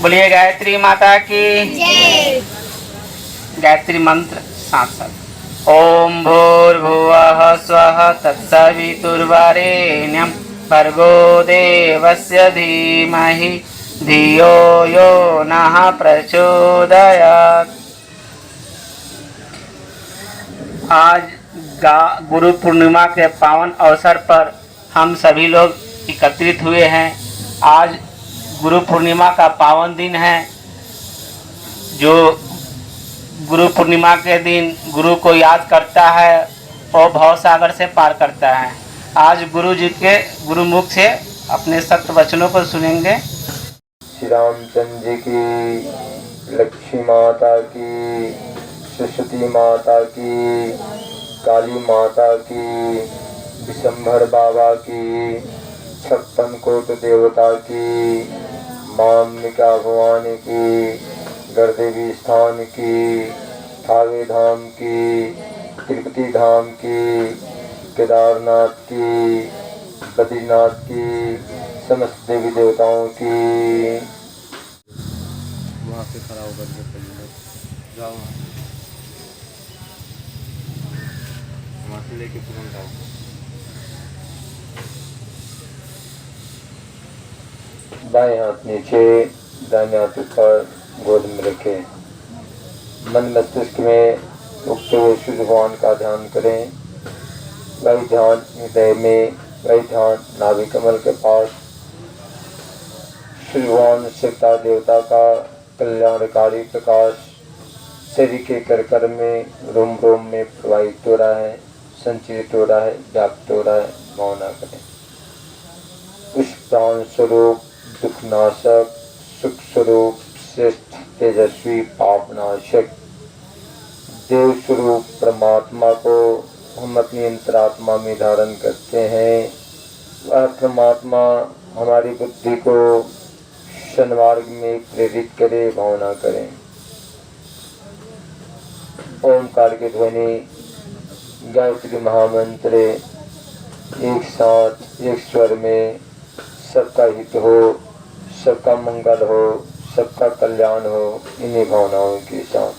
बोलिए गायत्री माता की जय। गायत्री मंत्र साथ साथ। ओम भूर्भुवः स्वः तत्सवितुर्वरेण्यं भर्गो देवस्य धीमहि धियो यो नः प्रचोदयात्। आज गुरु पूर्णिमा के पावन अवसर पर हम सभी लोग एकत्रित हुए हैं। आज गुरु पूर्णिमा का पावन दिन है। जो गुरु पूर्णिमा के दिन गुरु को याद करता है और भव सागर से पार करता है। आज गुरु जी के गुरुमुख से अपने सत्य वचनों को सुनेंगे। श्री रामचंद्र जी की, लक्ष्मी माता की, सरस्वती माता की, काली माता की, विशंभर बाबा की, 56 कोट देवता की, मामिका भवानी की, गढ़देवी स्थान की, थावे धाम की, तिरुपति धाम की, केदारनाथ की, बद्रीनाथ की, समस्त देवी देवताओं की। वहाँ से खड़ा होकर के जाओ, वहाँ से लेके तुरंत आओ। बाएं हाथ नीचे, दाहिने हाथ ऊपर गोद में रखें। मन मस्तिष्क में उगते हुए सूर्य भगवान का ध्यान करें। वही ध्यान हृदय में, वही ध्यान नाभि कमल के पास सूर्य भगवान शिवता देवता का कल्याणकारी प्रकाश शरीर के कर में, रोम रोम में प्रवाहित हो रहा है, संचित हो रहा है, व्याप्त हो रहा है। भावना करें उस प्राण स्वरूप, दुखनाशक, सुख स्वरूप, श्रेष्ठ, तेजस्वी, पापनाशक देव स्वरूप परमात्मा को हम अपनी अंतरात्मा में धारण करते हैं। वह परमात्मा हमारी बुद्धि को सन्मार्ग में प्रेरित करे। भावना करें ओमकार की ध्वनि, गायत्री महामंत्र एक साथ एक स्वर में सबका हित हो, सबका मंगल हो, सबका कल्याण हो, इन्हीं भावनाओं के साथ।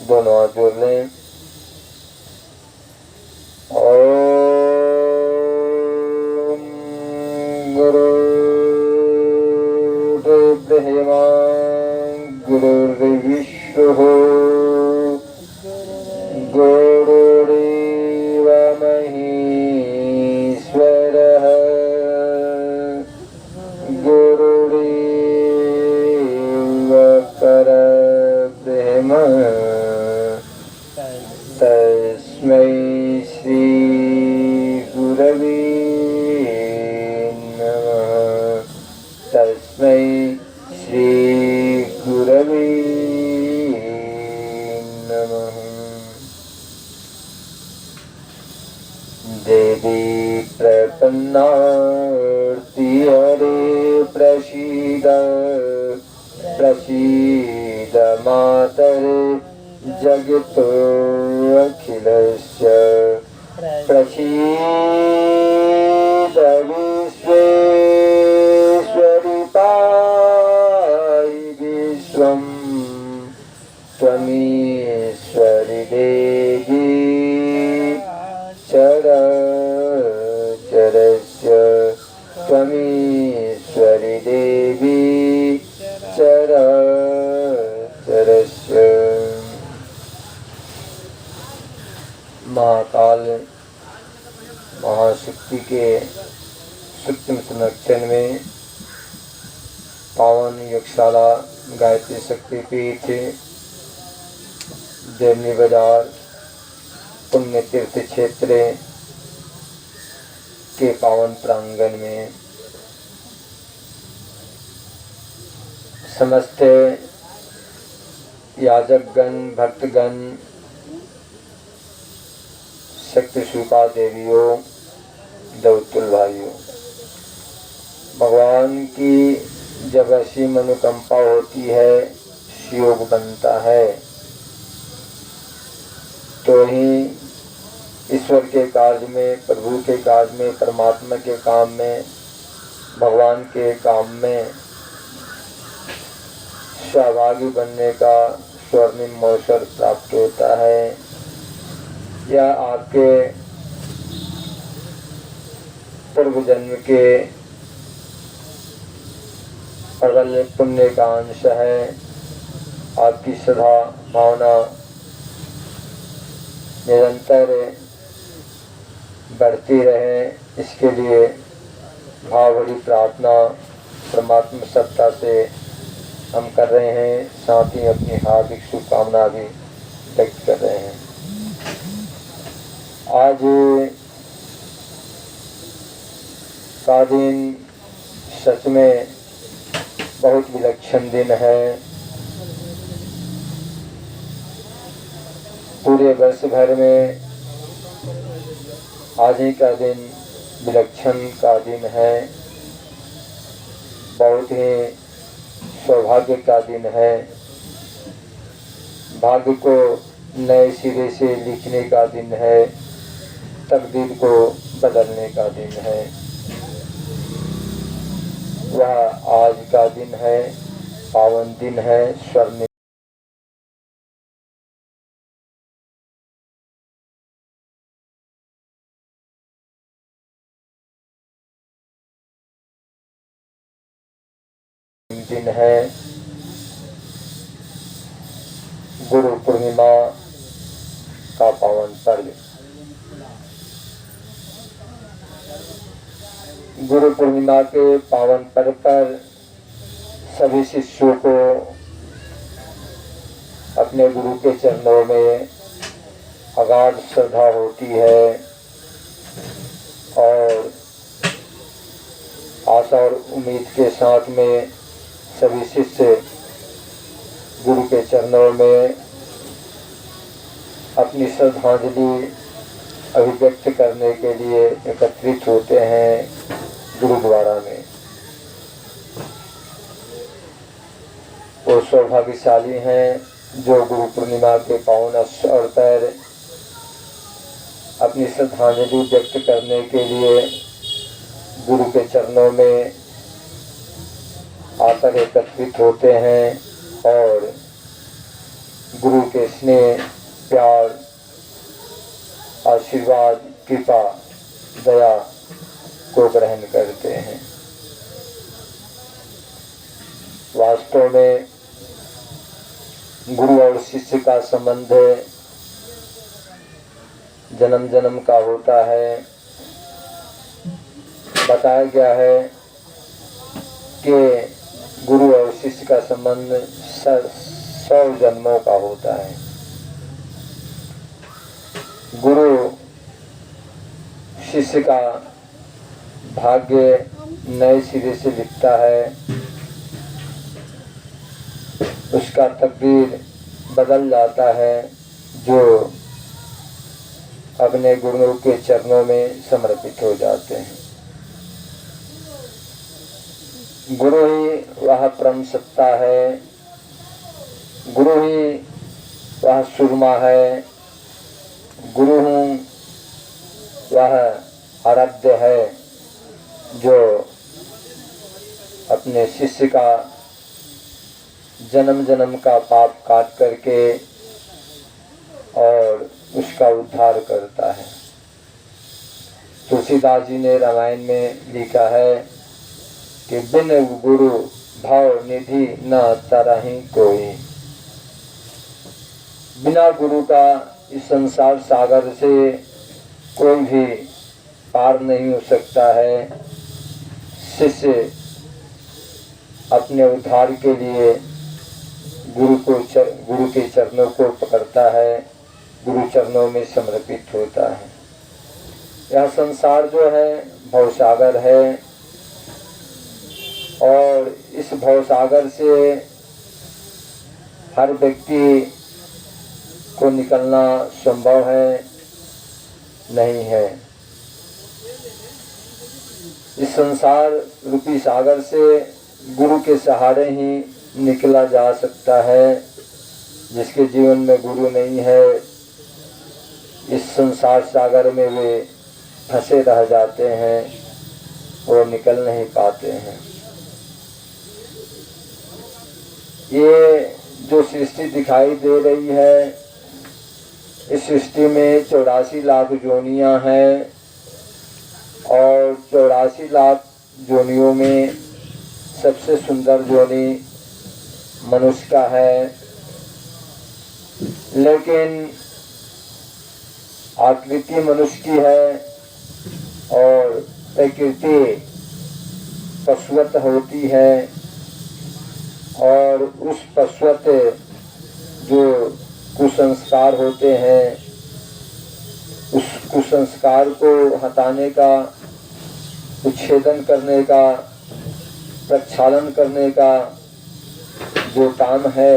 दोनों हाथ जोड़ लें। ओम गुरुर्ब्रह्मा गुरुर्विष्णुः गुरुरेव महेश्वरः गुरुरेव परब्रह्म तस्मै श्री गुरवे नमः। तस्मै श्री गुरवे नमः। देवी प्रपन्नार्ति हरे प्रसीद प्रसीद मातरे जगतो अखिलस्य प्रसीद महाशक्ति के सूक्ष्म संरक्षण में पावन यज्ञशाला गायत्री शक्तिपीठ देवनी बाजार पुण्य तीर्थ क्षेत्र के पावन प्रांगण में समस्त याजकगण, भक्तगण, शक्ति स्वरूपा देवियों, देवतुल भाइयों, भगवान की जब ऐसी मनोकंपा होती है, योग बनता है, तो ही ईश्वर के कार्य में, प्रभु के कार्य में, परमात्मा के काम में, भगवान के काम में सहभागी बनने का स्वर्णिम अवसर प्राप्त होता है। या आपके पूर्व जन्म के अगल पुण्य का अंश है। आपकी श्रद्धा भावना निरंतर बढ़ती रहे, इसके लिए भावभरी प्रार्थना परमात्मा सत्ता से हम कर रहे हैं। साथ ही अपनी हार्दिक शुभकामना भी व्यक्त कर रहे हैं। आज का दिन सच में बहुत विलक्षण दिन है। पूरे वर्ष भर में आज ही का दिन विलक्षण का दिन है। बहुत ही सौभाग्य का दिन है। भाग्य को नए सिरे से लिखने का दिन है। तकदीर को बदलने का दिन है। वह आज का दिन है, पावन दिन है, स्वर्णिम दिन है। गुरु पूर्णिमा का पावन पर्व। गुरु पूर्णिमा के पावन पर्व पर सभी शिष्यों को अपने गुरु के चरणों में अगाध श्रद्धा होती है और आशा और उम्मीद के साथ में सभी शिष्य गुरु के चरणों में अपनी श्रद्धांजलि अभिव्यक्त करने के लिए एकत्रित होते हैं गुरुद्वारा में। वो सौभाग्यशाली हैं जो गुरु पूर्णिमा के पावन अवसर पर अपनी श्रद्धांजलि व्यक्त करने के लिए गुरु के चरणों में आकर एकत्रित होते हैं और गुरु के स्नेह, प्यार, आशीर्वाद, कृपा, दया को ग्रहण करते हैं। वास्तव में गुरु और शिष्य का संबंध जन्म जन्म का होता है। बताया गया है कि गुरु और शिष्य का संबंध 100 जन्मों का होता है। गुरु शिष्य का भाग्य नए सिरे से लिखता है। उसका तकदीर बदल जाता है जो अपने गुरु के चरणों में समर्पित हो जाते हैं। गुरु ही वह परम सत्ता है। गुरु ही वह सुरमा है। गुरु हूँ वह आराध्य है जो अपने शिष्य का जन्म जन्म का पाप काट करके और उसका उद्धार करता है। तुलसीदास जी ने रामायण में लिखा है कि बिन गुरु भाव निधि न तरहि कोई। बिना गुरु का इस संसार सागर से कोई भी पार नहीं हो सकता है। शिष्य अपने उद्धार के लिए गुरु के चरणों को पकड़ता है, गुरु चरणों में समर्पित होता है। यह संसार जो है भवसागर है और इस भवसागर से हर व्यक्ति को निकलना संभव है नहीं है। इस संसार रूपी सागर से गुरु के सहारे ही निकला जा सकता है। जिसके जीवन में गुरु नहीं है, इस संसार सागर में वे फंसे रह जाते हैं, वो निकल नहीं पाते हैं। ये जो सृष्टि दिखाई दे रही है, इस सृष्टि में 84 लाख योनियां हैं और 84 लाख योनियों में सबसे सुंदर योनि मनुष्य का है। लेकिन आकृति मनुष्य की है और प्रकृति पशुवत होती है और उस पशुवत जो कुसंस्कार होते हैं, उस कुसंस्कार को हटाने का, उच्छेदन करने का, प्रक्षालन करने का जो काम है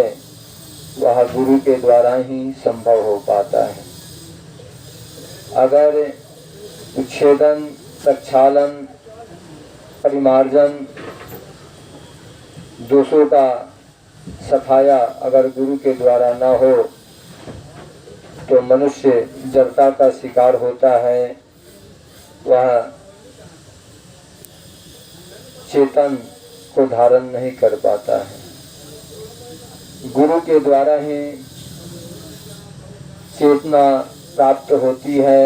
वह गुरु के द्वारा ही संभव हो पाता है। अगर उच्छेदन, प्रक्षालन, परिमार्जन, दोषों का सफाया अगर गुरु के द्वारा न हो तो मनुष्य जड़ता का शिकार होता है। वह चेतन को धारण नहीं कर पाता है। गुरु के द्वारा ही चेतना प्राप्त होती है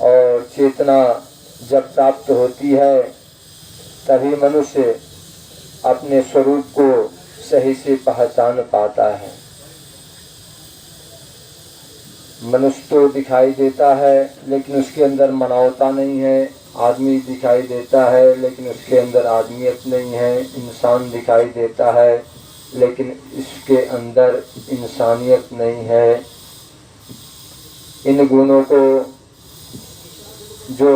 और चेतना जब प्राप्त होती है तभी मनुष्य अपने स्वरूप को सही से पहचान पाता है। मनुष्य तो दिखाई देता है लेकिन उसके अंदर मानवता नहीं है। आदमी दिखाई देता है लेकिन उसके अंदर आदमियत नहीं है। इंसान दिखाई देता है लेकिन इसके अंदर इंसानियत नहीं है। इन गुणों को जो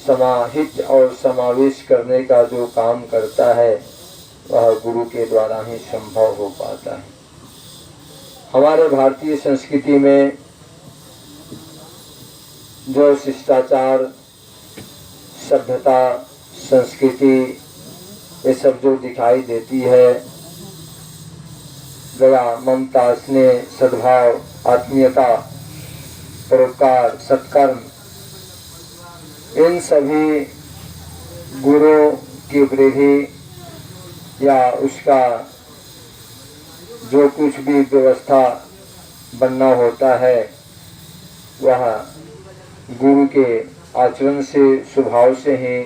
समाहित और समावेश करने का जो काम करता है वह गुरु के द्वारा ही संभव हो पाता है। हमारे भारतीय संस्कृति में जो शिष्टाचार, सभ्यता, संस्कृति ये सब जो दिखाई देती है, दया, ममता, स्नेह, सद्भाव, आत्मीयता, परोपकार, सत्कर्म, इन सभी गुरुओं की वृद्धि या उसका जो कुछ भी व्यवस्था बनना होता है वह गुरु के आचरण से, स्वभाव से ही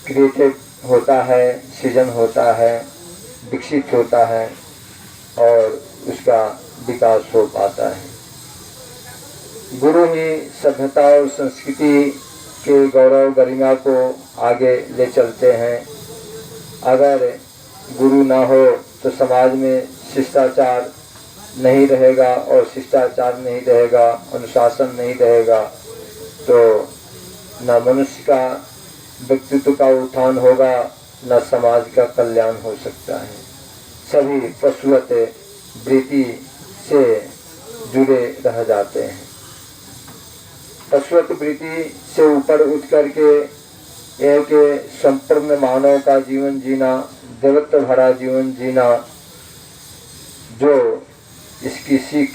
क्रिएटेड होता है, सृजन होता है, विकसित होता है और उसका विकास हो पाता है। गुरु ही सभ्यता और संस्कृति के गौरव गरिमा को आगे ले चलते हैं। अगर गुरु ना हो तो समाज में शिष्टाचार नहीं रहेगा और शिष्टाचार नहीं रहेगा, अनुशासन नहीं रहेगा तो न मनुष्य का व्यक्तित्व का उत्थान होगा, न समाज का कल्याण हो सकता है। सभी पशुवत वृत्ति से जुड़े रह जाते हैं। पशुवत वृत्ति से ऊपर उठ करके एक संपूर्ण मानव का जीवन जीना, देवत्व भरा जीवन जीना, जो इसकी सीख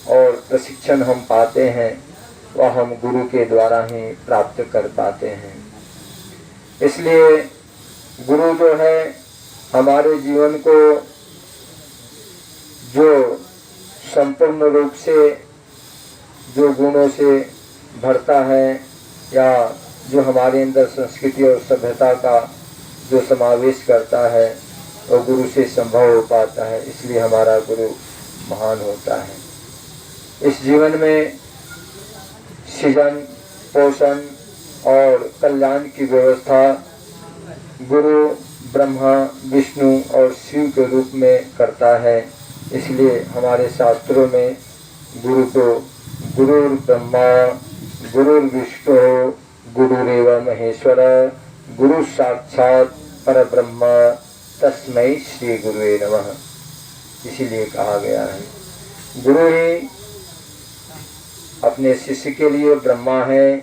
और प्रशिक्षण हम पाते हैं वह हम गुरु के द्वारा ही प्राप्त कर पाते हैं। इसलिए गुरु जो है हमारे जीवन को जो संपूर्ण रूप से जो गुणों से भरता है या जो हमारे अंदर संस्कृति और सभ्यता का जो समावेश करता है वो गुरु से संभव हो पाता है। इसलिए हमारा गुरु महान होता है। इस जीवन में सृजन, पोषण, और कल्याण की व्यवस्था गुरु ब्रह्मा, विष्णु और शिव के रूप में करता है। इसलिए हमारे शास्त्रों में गुरु को गुरुर् ब्रह्मा गुरुर्विष्णु गुरुरेव महेश्वर गुरु साक्षात परब्रह्म तस्मै श्री गुरुवे नमः इसीलिए कहा गया है। गुरु ही अपने शिष्य के लिए ब्रह्मा है,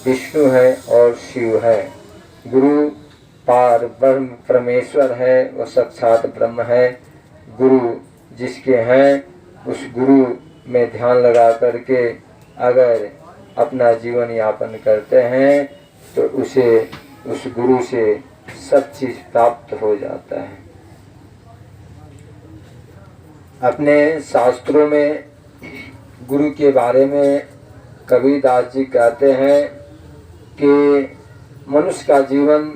विष्णु है और शिव है। गुरु पार ब्रह्म परमेश्वर है, वह साक्षात ब्रह्म है। गुरु जिसके हैं उस गुरु में ध्यान लगा करके अगर अपना जीवन यापन करते हैं तो उसे उस गुरु से सब चीज प्राप्त हो जाता है। अपने शास्त्रों में गुरु के बारे में कबीरदास जी कहते हैं कि मनुष्य का जीवन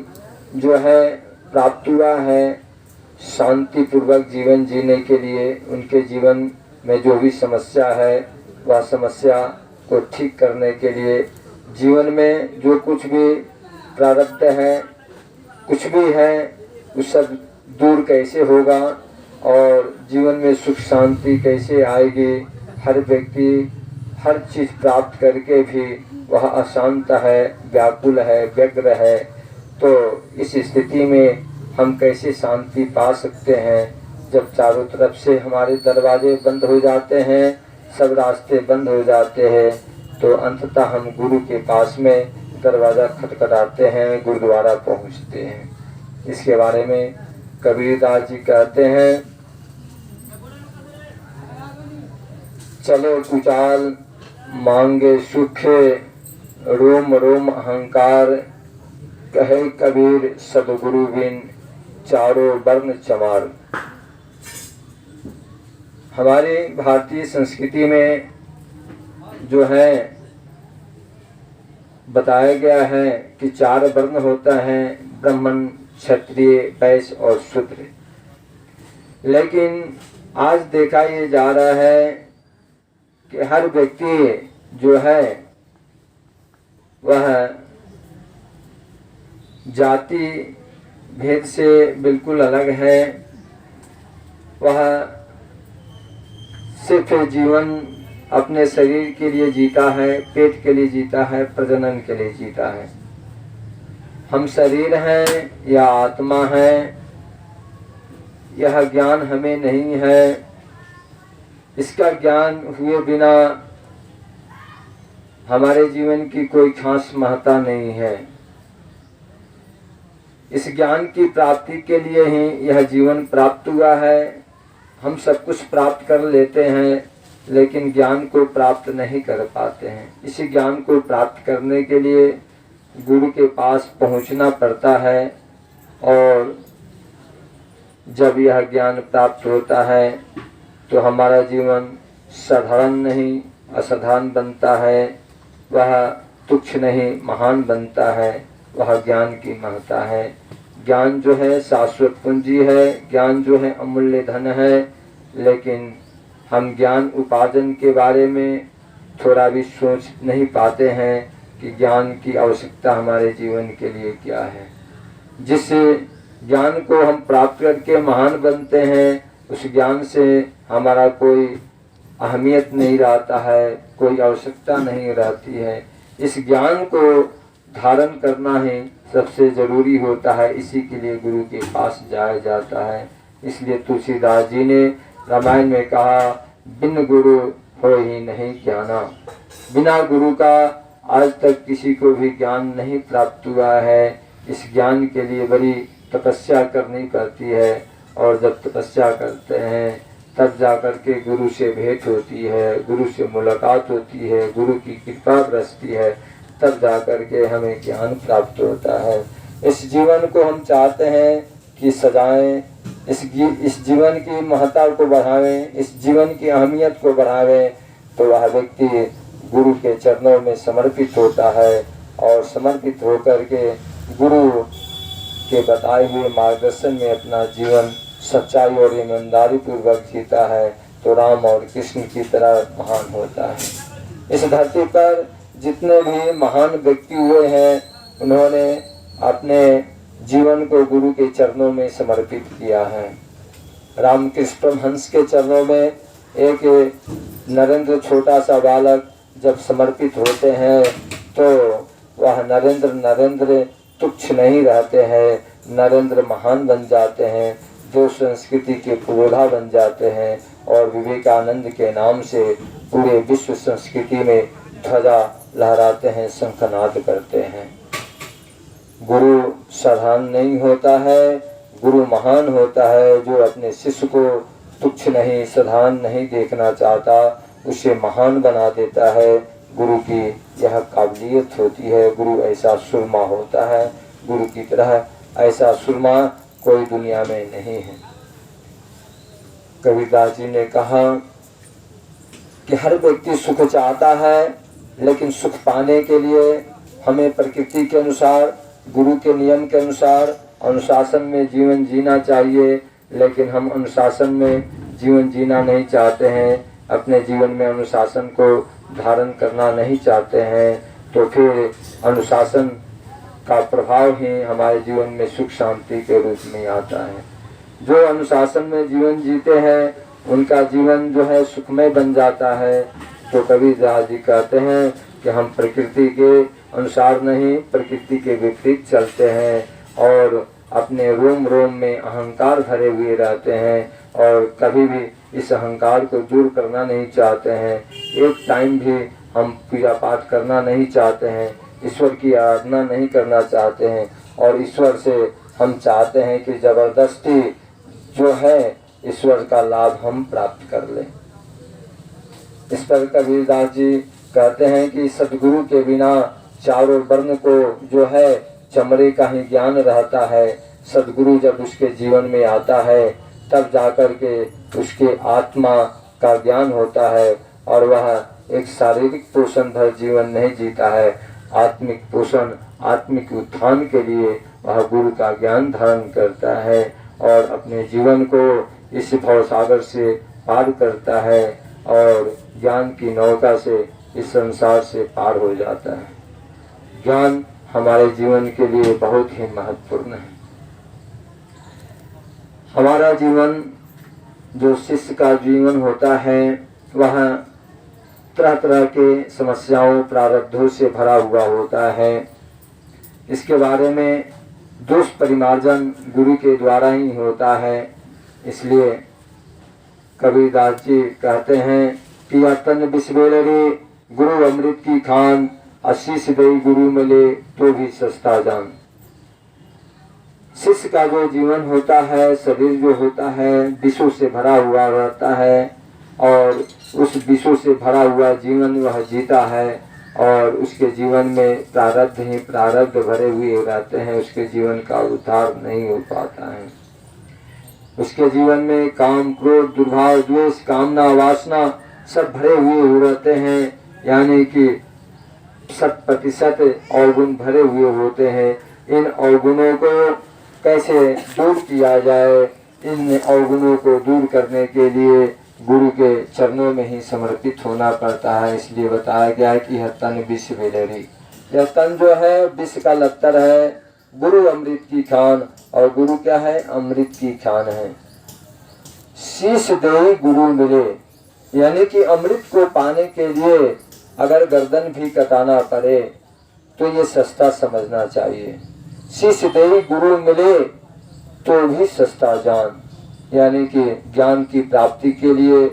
जो है प्राप्त हुआ है शांति पूर्वक जीवन जीने के लिए। उनके जीवन में जो भी समस्या है वह समस्या को ठीक करने के लिए जीवन में जो कुछ भी प्रारब्ध है, कुछ भी है, उस सब दूर कैसे होगा और जीवन में सुख शांति कैसे आएगी। हर व्यक्ति हर चीज प्राप्त करके भी वह अशांत है, व्याकुल है, व्यग्र है। तो इस स्थिति में हम कैसे शांति पा सकते हैं जब चारों तरफ से हमारे दरवाजे बंद हो जाते हैं, सब रास्ते बंद हो जाते हैं। तो अंततः हम गुरु के पास में दरवाजा खटखटाते हैं, गुरुद्वारा पहुंचते हैं। इसके बारे में कबीरदास जी कहते हैं, चलो कुचाल मांगे सुख रोम रोम अहंकार कहे कबीर सदगुरु बिन चारों वर्ण चमार। हमारी भारतीय संस्कृति में जो है बताया गया है कि 4 वर्ण होता है, ब्राह्मण, क्षत्रिय, वैश्य और शूद्र। लेकिन आज देखा ये जा रहा है कि हर व्यक्ति जो है वह जाति भेद से बिल्कुल अलग है। वह सिर्फ जीवन अपने शरीर के लिए जीता है, पेट के लिए जीता है, प्रजनन के लिए जीता है। हम शरीर हैं या आत्मा है, यह ज्ञान हमें नहीं है। इसका ज्ञान हुए बिना हमारे जीवन की कोई खास महत्ता नहीं है। इस ज्ञान की प्राप्ति के लिए ही यह जीवन प्राप्त हुआ है। हम सब कुछ प्राप्त कर लेते हैं लेकिन ज्ञान को प्राप्त नहीं कर पाते हैं। इसी ज्ञान को प्राप्त करने के लिए गुरु के पास पहुंचना पड़ता है और जब यह ज्ञान प्राप्त होता है तो हमारा जीवन साधारण नहीं असाधारण बनता है। वह तुच्छ नहीं महान बनता है। वह ज्ञान की महत्ता है। ज्ञान जो है शाश्वत पूंजी है, ज्ञान जो है अमूल्य धन है। लेकिन हम ज्ञान उपार्जन के बारे में थोड़ा भी सोच नहीं पाते हैं कि ज्ञान की आवश्यकता हमारे जीवन के लिए क्या है। जिस ज्ञान को हम प्राप्त करके महान बनते हैं उस ज्ञान से हमारा कोई अहमियत नहीं रहता है, कोई आवश्यकता नहीं रहती है। इस ज्ञान को धारण करना ही सबसे जरूरी होता है। इसी के लिए गुरु के पास जाया जाता है। इसलिए तुलसीदास जी ने रामायण में कहा, बिन गुरु हो ही नहीं ज्ञाना। बिना गुरु का आज तक किसी को भी ज्ञान नहीं प्राप्त हुआ है। इस ज्ञान के लिए बड़ी तपस्या करनी पड़ती है और जब तपस्या करते हैं तब जाकर के गुरु से भेंट होती है, गुरु से मुलाकात होती है, गुरु की कृपा बरसती है, तब जाकर के हमें ज्ञान प्राप्त होता है। इस जीवन को हम चाहते हैं कि सजाएं, इस जीवन की महत्ता को बढ़ावें, इस जीवन की अहमियत को बढ़ावें। तो वह व्यक्ति गुरु के चरणों में समर्पित होता है और समर्पित होकर के गुरु के बताए हुए मार्गदर्शन में अपना जीवन सच्चाई और ईमानदारी पूर्वक जीता है तो राम और कृष्ण की तरह महान होता है। इस धरती पर जितने भी महान व्यक्ति हुए हैं उन्होंने अपने जीवन को गुरु के चरणों में समर्पित किया है। रामकृष्ण परमहंस के चरणों में एक नरेंद्र छोटा सा बालक जब समर्पित होते हैं तो वह नरेंद्र तुच्छ नहीं रहते हैं, नरेंद्र महान बन जाते हैं, जो संस्कृति के पुरोधा बन जाते हैं और विवेकानंद के नाम से पूरे विश्व संस्कृति में ध्वजा लहराते हैं, शंखनाद करते हैं। गुरु साधारण नहीं होता है, गुरु महान होता है। जो अपने शिष्य को तुच्छ नहीं, साधारण नहीं देखना चाहता, उसे महान बना देता है। गुरु की यह काबिलियत होती है। गुरु ऐसा सुरमा होता है, गुरु की तरह ऐसा सुरमा कोई दुनिया में नहीं है। कबीरदास जी ने कहा कि हर व्यक्ति सुख चाहता है, लेकिन सुख पाने के लिए हमें प्रकृति के अनुसार, गुरु के नियम के अनुसार अनुशासन में जीवन जीना चाहिए। लेकिन हम अनुशासन में जीवन जीना नहीं चाहते हैं, अपने जीवन में अनुशासन को धारण करना नहीं चाहते हैं, तो फिर अनुशासन का प्रभाव ही हमारे जीवन में सुख शांति के रूप में आता है। जो अनुशासन में जीवन जीते हैं उनका जीवन जो है सुखमय बन जाता है। तो कबीरदास जी कहते हैं कि हम प्रकृति के अनुसार नहीं, प्रकृति के विपरीत चलते हैं और अपने रोम रोम में अहंकार भरे हुए रहते हैं और कभी भी इस अहंकार को दूर करना नहीं चाहते हैं। एक टाइम भी हम पूजा पाठ करना नहीं चाहते हैं, ईश्वर की आराधना नहीं करना चाहते हैं और ईश्वर से हम चाहते हैं कि जबरदस्ती जो है ईश्वर का लाभ हम प्राप्त कर लें। इस पर कबीरदास जी कहते हैं कि सदगुरु के बिना चारों वर्ण को जो है चमड़े का ही ज्ञान रहता है। सदगुरु जब उसके जीवन में आता है तब जाकर के उसके आत्मा का ज्ञान होता है और वह एक शारीरिक पोषण भर जीवन नहीं जीता है। आत्मिक पोषण, आत्मिक उत्थान के लिए वह गुरु का ज्ञान धारण करता है और अपने जीवन को इस भवसागर से पार करता है और ज्ञान की नौका से इस संसार से पार हो जाता है। ज्ञान हमारे जीवन के लिए बहुत ही महत्वपूर्ण है। हमारा जीवन, जो शिष्य का जीवन होता है, वह तरह तरह के समस्याओं, प्रारब्धों से भरा हुआ होता है। इसके बारे में दोष परिमार्जन गुरु के द्वारा ही होता है। इसलिए कबीरदास जी कहते हैं कि यह तन बिस्वेलरे गुरु अमृत की खान, आशीष दई गुरु मिले तो भी सस्ता जान। शिष्य का जो जीवन होता है, शरीर जो होता है, विषों से भरा हुआ रहता है और उस विषों से भरा हुआ जीवन वह जीता है और उसके जीवन में प्रारब्ध ही प्रारब्ध भरे हुए रहते हैं। उसके जीवन का उद्धार नहीं हो पाता है। उसके जीवन में काम, क्रोध, दुर्भाव, द्वेष, कामना, वासना सब भरे हुए रहते हैं, यानी कि 100% अवगुण भरे हुए होते हैं। इन अवगुणों को कैसे दूर किया जाए, इन अवगुणों को दूर करने के लिए गुरु के चरणों में ही समर्पित होना पड़ता है। इसलिए बताया गया है कि यह तन विष वेलरी, यह तन जो है विष का लत्तर है, गुरु अमृत की खान, और गुरु क्या है? अमृत की खान है। शीश दे गुरु मिले, यानी कि अमृत को पाने के लिए अगर गर्दन भी कटाना पड़े तो ये सस्ता समझना चाहिए। शीश दे गुरु मिले तो भी सस्ता जान, यानी कि ज्ञान की प्राप्ति के लिए,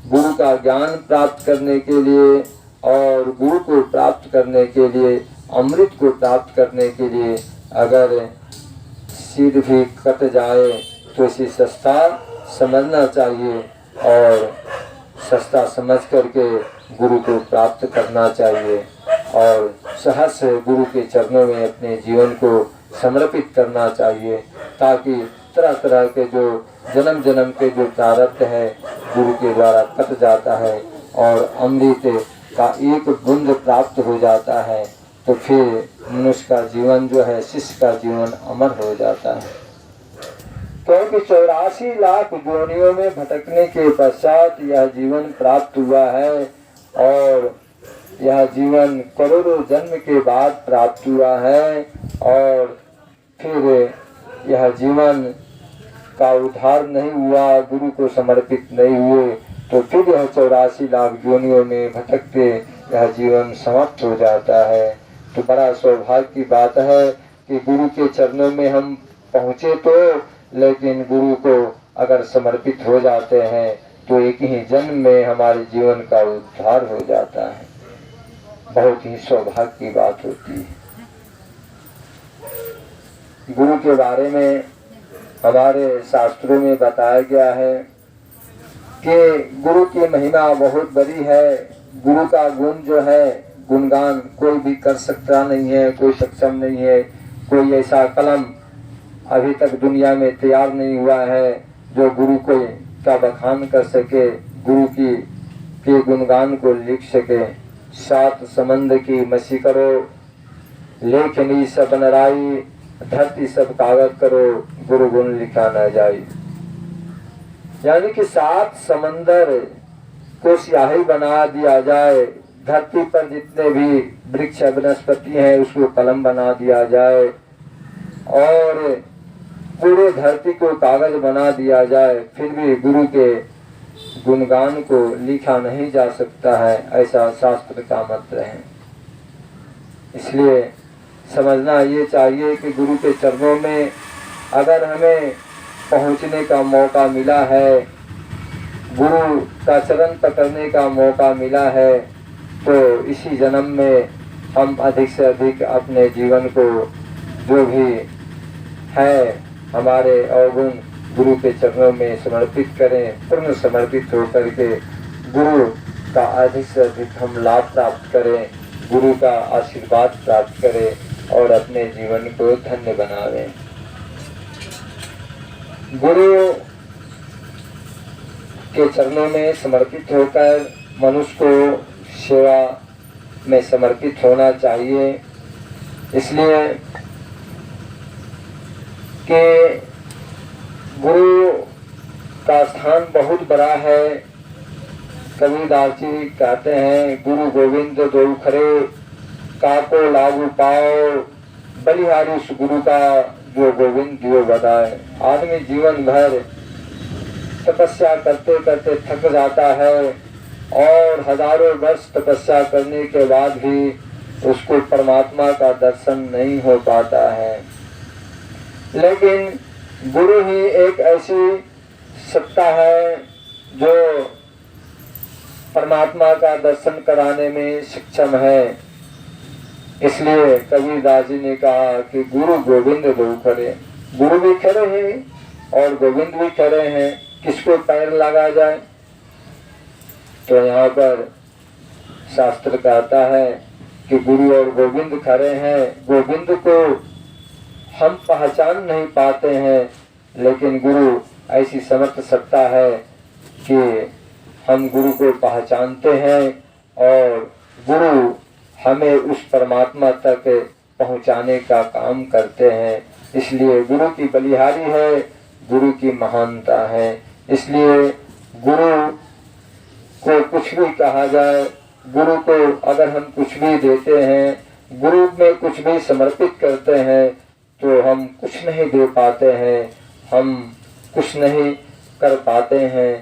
गुरु का ज्ञान प्राप्त करने के लिए और गुरु को प्राप्त करने के लिए, अमृत को प्राप्त करने के लिए अगर सिर भी कट जाए तो इसे सस्ता समझना चाहिए और सस्ता समझ करके गुरु को प्राप्त करना चाहिए और सहर्ष गुरु के चरणों में अपने जीवन को समर्पित करना चाहिए, ताकि तरह तरह के जो जन्म जन्म के जो प्रारब्ध है गुरु के द्वारा कट जाता है और अमृत का एक बूंद प्राप्त हो जाता है, तो फिर मनुष्य का जीवन जो है, शिष्य का जीवन अमर हो जाता है। क्योंकि 84 लाख योनियों में भटकने के पश्चात यह जीवन प्राप्त हुआ है और यह जीवन करोड़ों जन्म के बाद प्राप्त हुआ है और फिर यह जीवन का उद्धार नहीं हुआ, गुरु को समर्पित नहीं हुए, तो फिर यह 84 लाख योनियों में भटकते यह जीवन समाप्त हो जाता है। तो बड़ा सौभाग्य की बात है कि गुरु के चरणों में हम पहुँचे तो, लेकिन गुरु को अगर समर्पित हो जाते हैं तो एक ही जन्म में हमारे जीवन का उद्धार हो जाता है। बहुत ही सौभाग्य की बात होती है। गुरु के बारे में हमारे शास्त्रों में बताया गया है कि गुरु की महिमा बहुत बड़ी है। गुरु का गुण जो है, गुणगान कोई भी कर सकता नहीं है, कोई सक्षम नहीं है, कोई ऐसा कलम अभी तक दुनिया में तैयार नहीं हुआ है जो गुरु को का बखान कर सके, गुरु की के गुणगान को लिख सके। 7 समंद की मसी करो, लेखनी सब नराई, धरती सब कागज करो, गुरु गुण लिखा न जाए। यानी कि 7 समंदर को स्याही बना दिया जाए, धरती पर जितने भी वृक्ष वनस्पति हैं उसको कलम बना दिया जाए और पूरे धरती को कागज बना दिया जाए, फिर भी गुरु के गुणगान को लिखा नहीं जा सकता है, ऐसा शास्त्र का मंत्र है। इसलिए समझना ये चाहिए कि गुरु के चरणों में अगर हमें पहुंचने का मौका मिला है, गुरु का चरण पकड़ने का मौका मिला है, तो इसी जन्म में हम अधिक से अधिक अपने जीवन को जो भी है हमारे अवगुण गुरु के चरणों में समर्पित करें। पूर्ण समर्पित होकर के गुरु का अधिक से अधिक हम लाभ प्राप्त करें, गुरु का आशीर्वाद प्राप्त करें और अपने जीवन को धन्य बनावें। गुरु के चरणों में समर्पित होकर मनुष्य को सेवा में समर्पित होना चाहिए। इसलिए कि गुरु का स्थान बहुत बड़ा है। कबीरदास जी कहते हैं, गुरु गोविंद दो खरे, काको लागू पाओ, बलिहारी उस गुरु का जो गोविंद दियो बताए। आदमी जीवन भर तपस्या करते करते थक जाता है और हजारों वर्ष तपस्या करने के बाद भी उसको परमात्मा का दर्शन नहीं हो पाता है। लेकिन गुरु ही एक ऐसी सत्ता है जो परमात्मा का दर्शन कराने में सक्षम है। इसलिए कबीरदास जी ने कहा कि गुरु गोविंद दो खरे, गुरु भी खरे हैं और गोविंद भी खरे हैं, किसको पैर लगा जाए। तो यहाँ पर शास्त्र कहता है कि गुरु और गोविंद खरे हैं। गोविंद को हम पहचान नहीं पाते हैं, लेकिन गुरु ऐसी समर्थ सत्ता है कि हम गुरु को पहचानते हैं और गुरु हमें उस परमात्मा तक पहुंचाने का काम करते हैं। इसलिए गुरु की बलिहारी है, गुरु की महानता है। इसलिए गुरु को कुछ भी कहा जाए, गुरु को अगर हम कुछ भी देते हैं, गुरु में कुछ भी समर्पित करते हैं, तो हम कुछ नहीं दे पाते हैं, हम कुछ नहीं कर पाते हैं।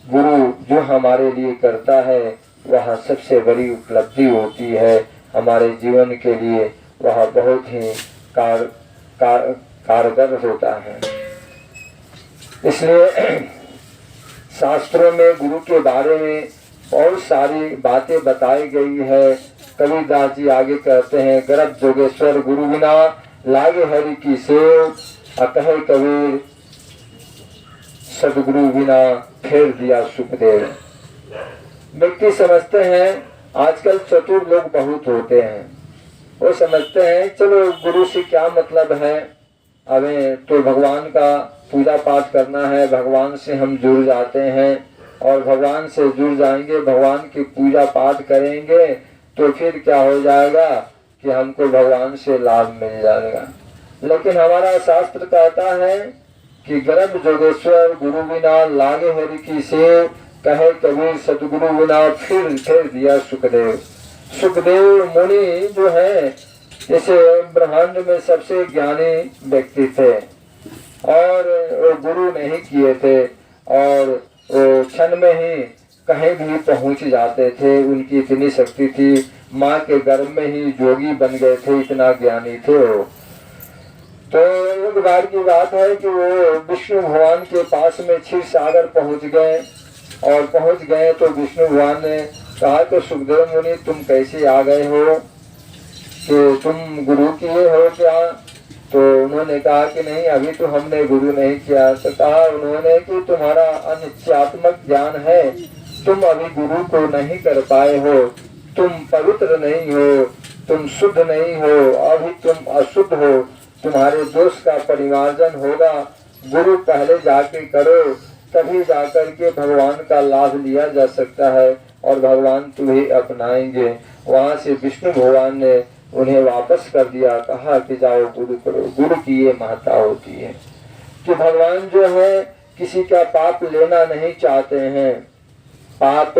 गुरु जो हमारे लिए करता है वह सबसे बड़ी उपलब्धि होती है। हमारे जीवन के लिए वह बहुत ही कारगर होता है। इसलिए शास्त्रों में गुरु के बारे में बहुत सारी बातें बताई गई है। कबीरदास जी आगे कहते हैं, गर्भ जोगेश्वर गुरु बिना लागे हरि की सेव, अकहे कबीर सदगुरु बिना फेर दिया सुखदेव। व्यक्ति समझते हैं, आजकल चतुर लोग बहुत होते हैं, वो समझते हैं चलो गुरु से क्या मतलब है, हमें तो भगवान का पूजा पाठ करना है, भगवान से हम जुड़ जाते हैं और भगवान से जुड़ जाएंगे, भगवान की पूजा पाठ करेंगे तो फिर क्या हो जाएगा कि हमको भगवान से लाभ मिल जाएगा। लेकिन हमारा शास्त्र कहता है कि गर्भ जोगेश्वर गुरु बिना लागे हरि की सेव, कहे कबीर सतगुरु बिना फिर दिया सुखदेव। सुखदेव मुनि जो है इस ब्रह्मांड में सबसे ज्ञानी व्यक्ति थे और वो गुरु नहीं किए थे और वो क्षण में ही कहीं भी पहुंच जाते थे। उनकी इतनी शक्ति थी, माँ के गर्भ में ही जोगी बन गए थे, इतना ज्ञानी थे वो। तो एक बार की बात है कि वो विष्णु भगवान के पास में क्षीर सागर पहुंच गए और पहुंच गए तो विष्णु भगवान ने कहा कि सुखदेव मुनि तुम कैसे आ गए हो, कि तुम गुरु किए हो क्या? तो उन्होंने कहा कि नहीं, अभी तो हमने गुरु नहीं किया। तो कहा उन्होंने कि तुम्हारा अनिश्चयात्मक ज्ञान है, तुम अभी गुरु को नहीं कर पाए हो, तुम पवित्र नहीं हो, तुम शुद्ध नहीं हो, अभी तुम अशुद्ध हो, तुम्हारे दोष का परिमार्जन होगा। गुरु पहले जाके करो, तभी जाकर के भगवान का लाभ लिया जा सकता है और भगवान तुम्हें अपनाएंगे। वहां से विष्णु भगवान ने उन्हें वापस कर दिया, कहा कि जाओ गुरु करो। गुरु की ये महत्ता होती है कि भगवान जो है किसी का पाप लेना नहीं चाहते हैं। पाप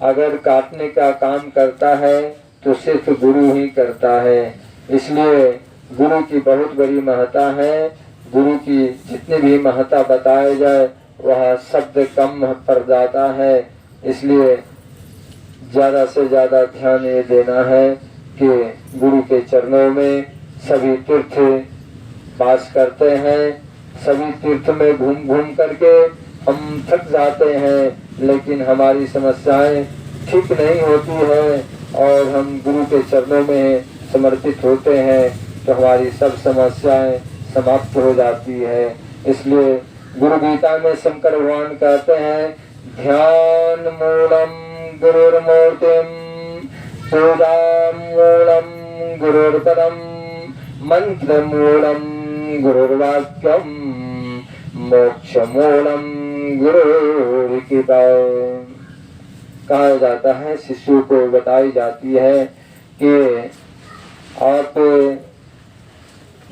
अगर काटने का काम करता है तो सिर्फ गुरु ही करता है। इसलिए गुरु की बहुत बड़ी महत्ता है। गुरु की जितनी भी महत्ता बताया जाए वह शब्द कम पड़ जाता है। इसलिए ज्यादा से ज्यादा ध्यान ये देना है कि गुरु के चरणों में सभी तीर्थ वास करते हैं। सभी तीर्थ में घूम घूम करके हम थक जाते हैं, लेकिन हमारी समस्याएं ठीक नहीं होती है और हम गुरु के चरणों में समर्पित होते हैं तो हमारी सब समस्याएं समाप्त हो जाती है। इसलिए गुरु गीता में शंकर भगवान कहते हैं, ध्यान मूलम गुरुर्मूर्तिम पूजा मूलम गुरुर्पदम मंत्र मूलम गुरुर्वाक्यम मोक्ष मूलम गुरुर्कृपा। कहा जाता है, शिष्यों को बताई जाती है कि आप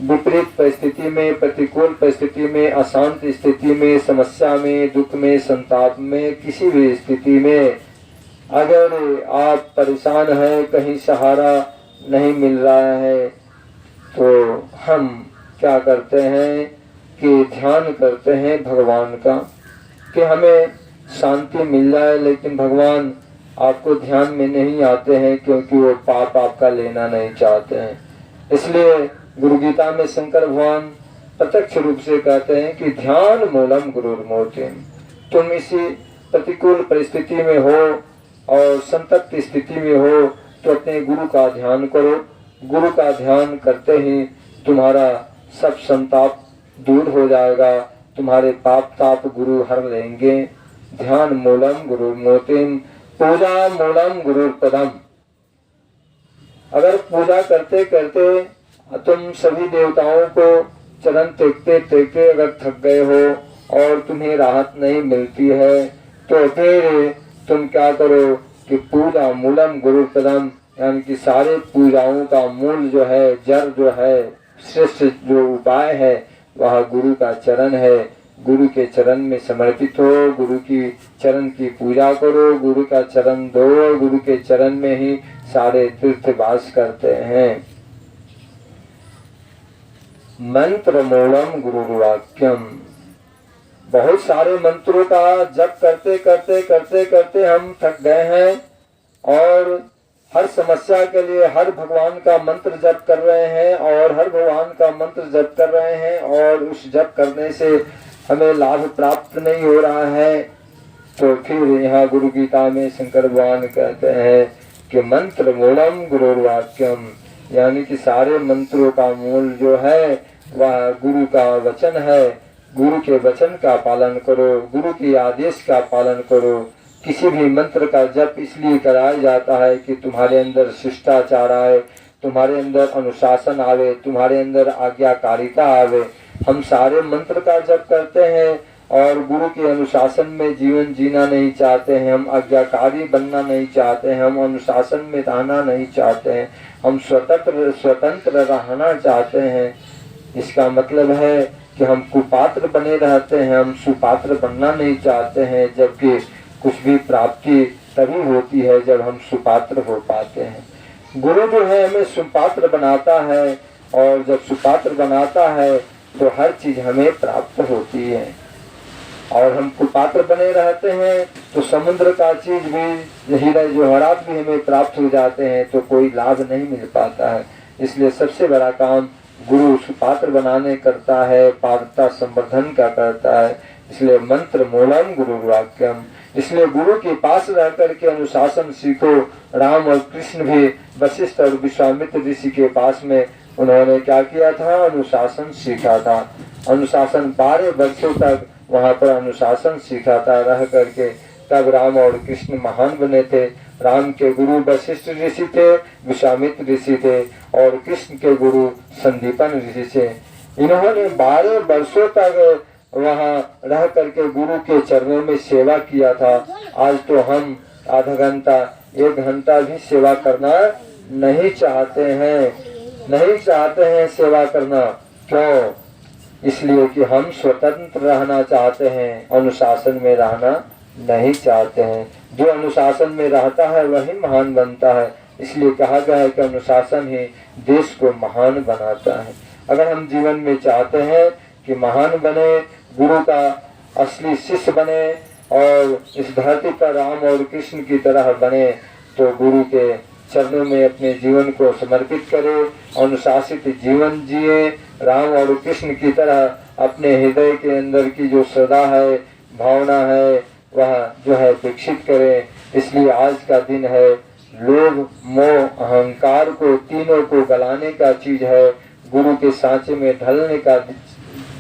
विपरीत परिस्थिति में, प्रतिकूल परिस्थिति में, अशांत स्थिति में, समस्या में, दुख में, संताप में, किसी भी स्थिति में अगर आप परेशान हैं, कहीं सहारा नहीं मिल रहा है, तो हम क्या करते हैं कि ध्यान करते हैं भगवान का कि हमें शांति मिल जाए। लेकिन भगवान आपको ध्यान में नहीं आते हैं क्योंकि वो पाप आपका लेना नहीं चाहते हैं। इसलिए गुरु गीता में शंकर भगवान प्रत्यक्ष रूप से कहते हैं कि ध्यान मूलम गुरुर्मूर्तिम। तुम इसी प्रतिकूल परिस्थिति में हो और संतप्त स्थिति में हो तो अपने गुरु का ध्यान करो। गुरु का ध्यान करते ही तुम्हारा सब संताप दूर हो जाएगा, तुम्हारे पाप ताप गुरु हर लेंगे। ध्यान मूलम गुरुर्मूर्तिम पूजा मूलम गुरुर्पदम। अगर पूजा करते करते तुम सभी देवताओं को चरण टेकते टेकते अगर थक गए हो और तुम्हें राहत नहीं मिलती है तो फिर तुम क्या करो कि पूजा मूलम गुरुपदम, यानी कि सारे पूजाओं का मूल जो है, जड़ जो है, श्रेष्ठ जो उपाय है वह गुरु का चरण है। गुरु के चरण में समर्पित हो, गुरु की चरण की पूजा करो, गुरु का चरण दो। गुरु के चरण में ही सारे तीर्थ वास करते हैं। मंत्र मूलम गुरुर्वाक्यम। बहुत सारे मंत्रों का जप करते करते करते करते हम थक गए हैं और हर समस्या के लिए हर भगवान का मंत्र जप कर रहे हैं और हर भगवान का मंत्र जप कर रहे हैं और उस जप करने से हमें लाभ प्राप्त नहीं हो रहा है। तो फिर यहाँ गुरु गीता में शंकर भगवान कहते हैं कि मंत्र मूलम गुरुर्वाक्यम, यानी कि सारे मंत्रों का मूल जो है वह गुरु का वचन है। गुरु के वचन का पालन करो, गुरु के आदेश का पालन करो। किसी भी मंत्र का जप इसलिए कराया जाता है कि तुम्हारे अंदर शिष्टाचार आए, तुम्हारे अंदर अनुशासन आवे, तुम्हारे अंदर आज्ञाकारिता आवे। हम सारे मंत्र का जप करते हैं और गुरु के अनुशासन में जीवन जीना नहीं चाहते हैं, हम आज्ञाकारी बनना नहीं चाहते हैं, हम अनुशासन में रहना नहीं चाहते हैं, हम स्वतंत्र रहना चाहते हैं। इसका मतलब है कि हम कुपात्र बने रहते हैं, हम सुपात्र बनना नहीं चाहते हैं, जबकि कुछ भी प्राप्ति तभी होती है जब हम सुपात्र हो पाते हैं। गुरु जो है हमें सुपात्र बनाता है, और जब सुपात्र बनाता है तो हर चीज हमें प्राप्त होती है। और हम कुपात्र बने रहते हैं तो समुद्र का चीज भी, हीरा जवाहरात भी हमें प्राप्त हो जाते हैं तो कोई लाभ नहीं मिल पाता है। इसलिए सबसे बड़ा काम गुरु सुपात्र बनाने करता है, पात्रता संवर्धन का करता है। इसलिए मंत्र मूलम गुरु वाक्यम। इसलिए गुरु के पास रह करके अनुशासन सीखो। राम और कृष्ण भी वशिष्ठ और विश्वामित्र ऋषि के पास में उन्होंने क्या किया था? अनुशासन सीखा था। अनुशासन 12 वर्षों तक वहां पर अनुशासन सीखा था रह करके। तब राम और कृष्ण महान बने थे। राम के गुरु वशिष्ठ ऋषि थे, विश्वामित्र ऋषि थे, और कृष्ण के गुरु संदीपन ऋषि थे। इन्होंने 12 वर्षों तक वहां रह करके गुरु के चरणों में सेवा किया था। आज तो हम आधा घंटा 1 घंटा भी सेवा करना नहीं चाहते हैं सेवा करना। क्यों? इसलिए कि हम स्वतंत्र रहना चाहते हैं, अनुशासन में रहना नहीं चाहते हैं। जो अनुशासन में रहता है वही महान बनता है। इसलिए कहा गया है कि अनुशासन ही देश को महान बनाता है। अगर हम जीवन में चाहते हैं कि महान बने, गुरु का असली शिष्य बने और इस धरती पर राम और कृष्ण की तरह बने, तो गुरु के चरणों में अपने जीवन को समर्पित करें, अनुशासित जीवन जिए, राम और कृष्ण की तरह अपने हृदय के अंदर की जो श्रद्धा है, भावना है, वह जो है विकसित करें। इसलिए आज का दिन है लोभ, मोह, अहंकार को तीनों को गलाने का चीज है, गुरु के सांचे में ढलने का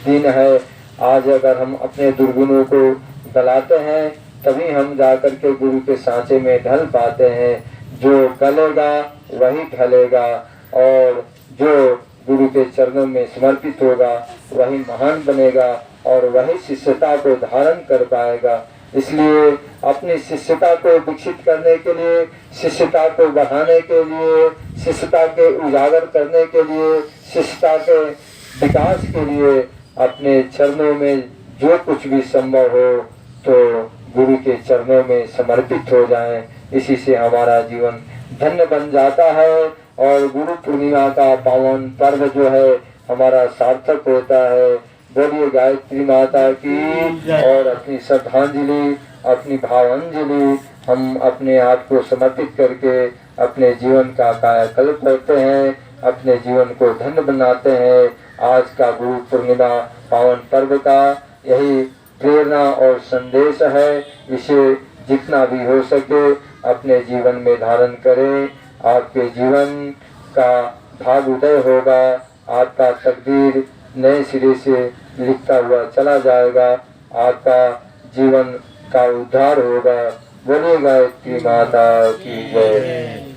दिन है। आज अगर हम अपने दुर्गुणों को गलाते हैं तभी हम जाकर के गुरु के सांचे में ढल पाते हैं। जो गलेगा वही ढलेगा, और जो गुरु के चरणों में समर्पित होगा वही महान बनेगा और वही शिष्यता को धारण कर पाएगा। इसलिए अपनी शिष्यता को विकसित करने के लिए, शिष्यता को बढ़ाने के लिए, शिष्यता के उजागर करने के लिए, शिष्यता के विकास के लिए अपने चरणों में जो कुछ भी संभव हो तो गुरु के चरणों में समर्पित हो जाएं। इसी से हमारा जीवन धन्य बन जाता है और गुरु पूर्णिमा का पावन पर्व जो है हमारा सार्थक होता है। बोलिए गायत्री माता की। और अपनी श्रद्धांजलि, अपनी भावांजलि हम अपने आप को समर्पित करके अपने जीवन का कायाकल्प करते हैं, अपने जीवन को धन्य बनाते हैं। आज का गुरु पूर्णिमा पावन पर्व का यही प्रेरणा और संदेश है। इसे जितना भी हो सके अपने जीवन में धारण करें। आपके जीवन का भाग उदय होगा, आपका तकदीर नए सिरे से लिखता हुआ चला जाएगा, आपका जीवन का उद्धार होगा। बोलिए गायत्री माता की जय।